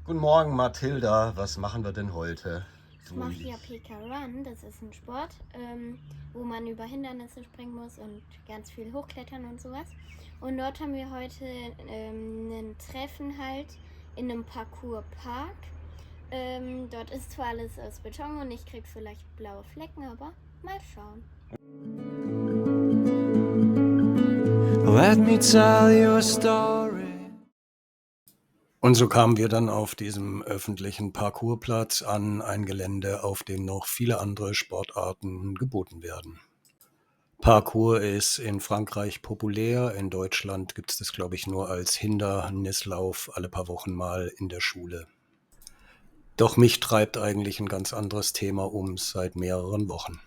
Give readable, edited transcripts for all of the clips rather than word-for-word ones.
Guten Morgen, Mathilda. Was machen wir denn heute? Ich mache ja PK Run, das ist ein Sport, wo man über Hindernisse springen muss und ganz viel hochklettern und sowas. Und dort haben wir heute ein Treffen halt in einem Parkour-Park. Dort ist zwar alles aus Beton und ich krieg vielleicht blaue Flecken, aber mal schauen. Let me tell you a story. Und so kamen wir dann auf diesem öffentlichen Parkourplatz an ein Gelände, auf dem noch viele andere Sportarten geboten werden. Parkour ist in Frankreich populär. In Deutschland gibt es das, glaube ich, nur als Hindernislauf alle paar Wochen mal in der Schule. Doch mich treibt eigentlich ein ganz anderes Thema seit mehreren Wochen.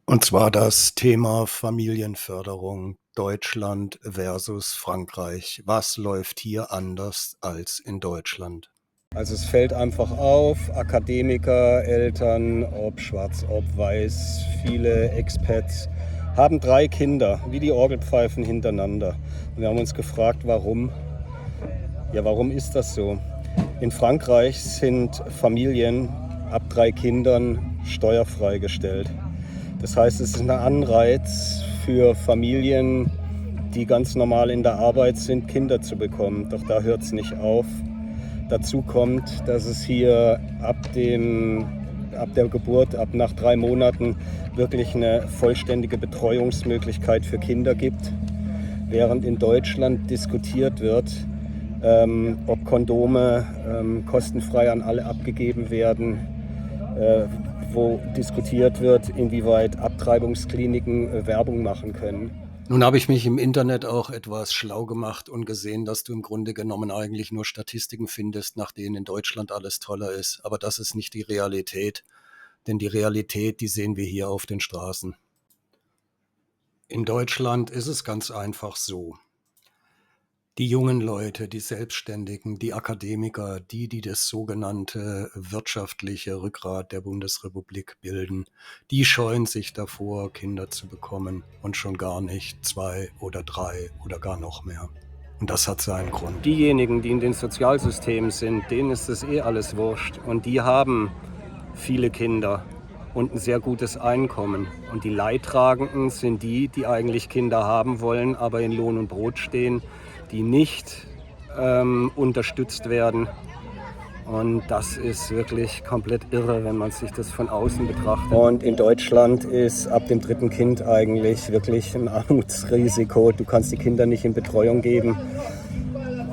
Und zwar das Thema Familienförderung Deutschland versus Frankreich. Was läuft hier anders als in Deutschland? Also es fällt einfach auf, Akademiker, Eltern, ob schwarz, ob weiß, viele Expats haben 3 Kinder, wie die Orgelpfeifen hintereinander. Und wir haben uns gefragt, warum? Ja, warum ist das so? In Frankreich sind Familien ab 3 Kindern steuerfrei gestellt. Das heißt, es ist ein Anreiz für Familien, die ganz normal in der Arbeit sind, Kinder zu bekommen. Doch da hört es nicht auf. Dazu kommt, dass es hier ab der Geburt, ab nach 3 Monaten, wirklich eine vollständige Betreuungsmöglichkeit für Kinder gibt. Während in Deutschland diskutiert wird, ob Kondome kostenfrei an alle abgegeben werden, wo diskutiert wird, inwieweit Abtreibungskliniken Werbung machen können. Nun habe ich mich im Internet auch etwas schlau gemacht und gesehen, dass du im Grunde genommen eigentlich nur Statistiken findest, nach denen in Deutschland alles toller ist. Aber das ist nicht die Realität, denn die Realität, die sehen wir hier auf den Straßen. In Deutschland ist es ganz einfach so. Die jungen Leute, die Selbstständigen, die Akademiker, die das sogenannte wirtschaftliche Rückgrat der Bundesrepublik bilden, die scheuen sich davor, Kinder zu bekommen und schon gar nicht 2 oder 3 oder gar noch mehr. Und das hat seinen Grund. Diejenigen, die in den Sozialsystemen sind, denen ist das alles wurscht. Und die haben viele Kinder und ein sehr gutes Einkommen. Und die Leidtragenden sind die, die eigentlich Kinder haben wollen, aber in Lohn und Brot stehen, die nicht unterstützt werden. Und das ist wirklich komplett irre, wenn man sich das von außen betrachtet. Und in Deutschland ist ab dem 3. Kind eigentlich wirklich ein Armutsrisiko. Du kannst die Kinder nicht in Betreuung geben.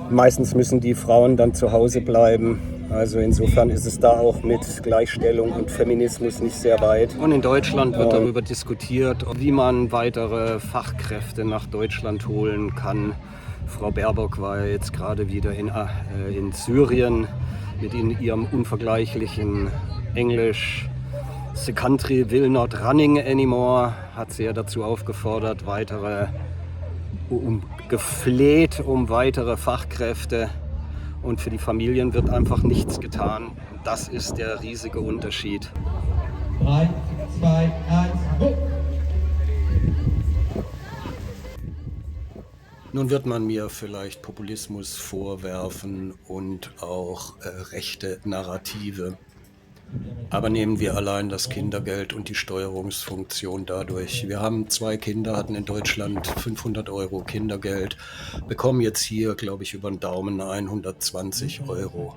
Meistens müssen die Frauen dann zu Hause bleiben. Also insofern ist es da auch mit Gleichstellung und Feminismus nicht sehr weit. Und in Deutschland wird darüber diskutiert, wie man weitere Fachkräfte nach Deutschland holen kann. Frau Baerbock war jetzt gerade wieder in Syrien mit ihrem unvergleichlichen Englisch. The country will not running anymore, hat sie ja dazu aufgefordert, gefleht um weitere Fachkräfte. Und für die Familien wird einfach nichts getan. Das ist der riesige Unterschied. 3, 2, 1, go! Nun wird man mir vielleicht Populismus vorwerfen und auch rechte Narrative. Aber nehmen wir allein das Kindergeld und die Steuerungsfunktion dadurch. Wir haben 2 Kinder, hatten in Deutschland 500 Euro Kindergeld, bekommen jetzt hier, glaube ich, über den Daumen 120 Euro.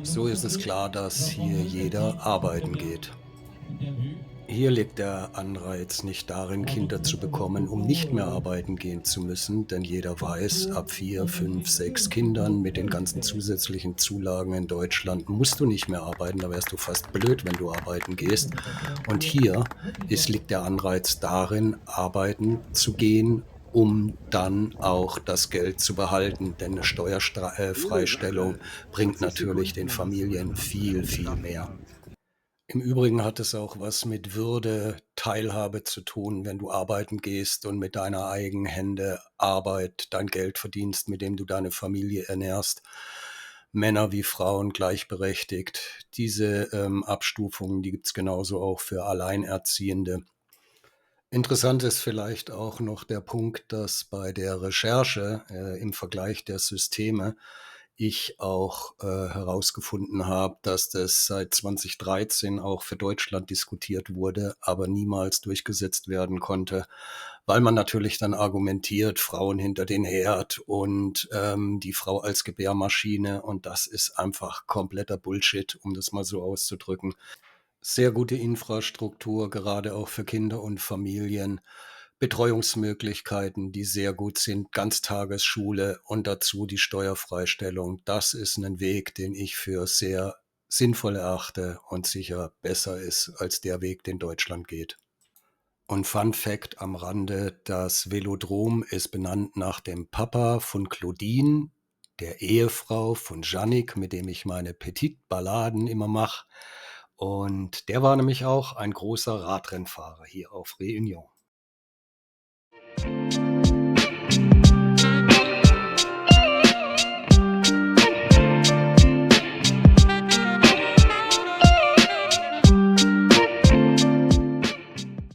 So ist es klar, dass hier jeder arbeiten geht. Hier liegt der Anreiz nicht darin, Kinder zu bekommen, um nicht mehr arbeiten gehen zu müssen, denn jeder weiß, ab 4, 5, 6 Kindern mit den ganzen zusätzlichen Zulagen in Deutschland musst du nicht mehr arbeiten, da wärst du fast blöd, wenn du arbeiten gehst. Und hier liegt der Anreiz darin, arbeiten zu gehen, um dann auch das Geld zu behalten, denn eine Steuerfreistellung bringt natürlich den Familien viel, viel mehr. Im Übrigen hat es auch was mit Würde, Teilhabe zu tun, wenn du arbeiten gehst und mit deiner eigenen Hände Arbeit dein Geld verdienst, mit dem du deine Familie ernährst. Männer wie Frauen gleichberechtigt. Diese Abstufungen, die gibt es genauso auch für Alleinerziehende. Interessant ist vielleicht auch noch der Punkt, dass bei der Recherche im Vergleich der Systeme ich auch herausgefunden habe, dass das seit 2013 auch für Deutschland diskutiert wurde, aber niemals durchgesetzt werden konnte, weil man natürlich dann argumentiert, Frauen hinter den Herd und die Frau als Gebärmaschine, und das ist einfach kompletter Bullshit, um das mal so auszudrücken. Sehr gute Infrastruktur, gerade auch für Kinder und Familien. Betreuungsmöglichkeiten, die sehr gut sind, Ganztagesschule und dazu die Steuerfreistellung. Das ist ein Weg, den ich für sehr sinnvoll erachte und sicher besser ist als der Weg, den Deutschland geht. Und Fun Fact am Rande: Das Velodrom ist benannt nach dem Papa von Claudine, der Ehefrau von Jannik, mit dem ich meine Petit-Balladen immer mache. Und der war nämlich auch ein großer Radrennfahrer hier auf Réunion.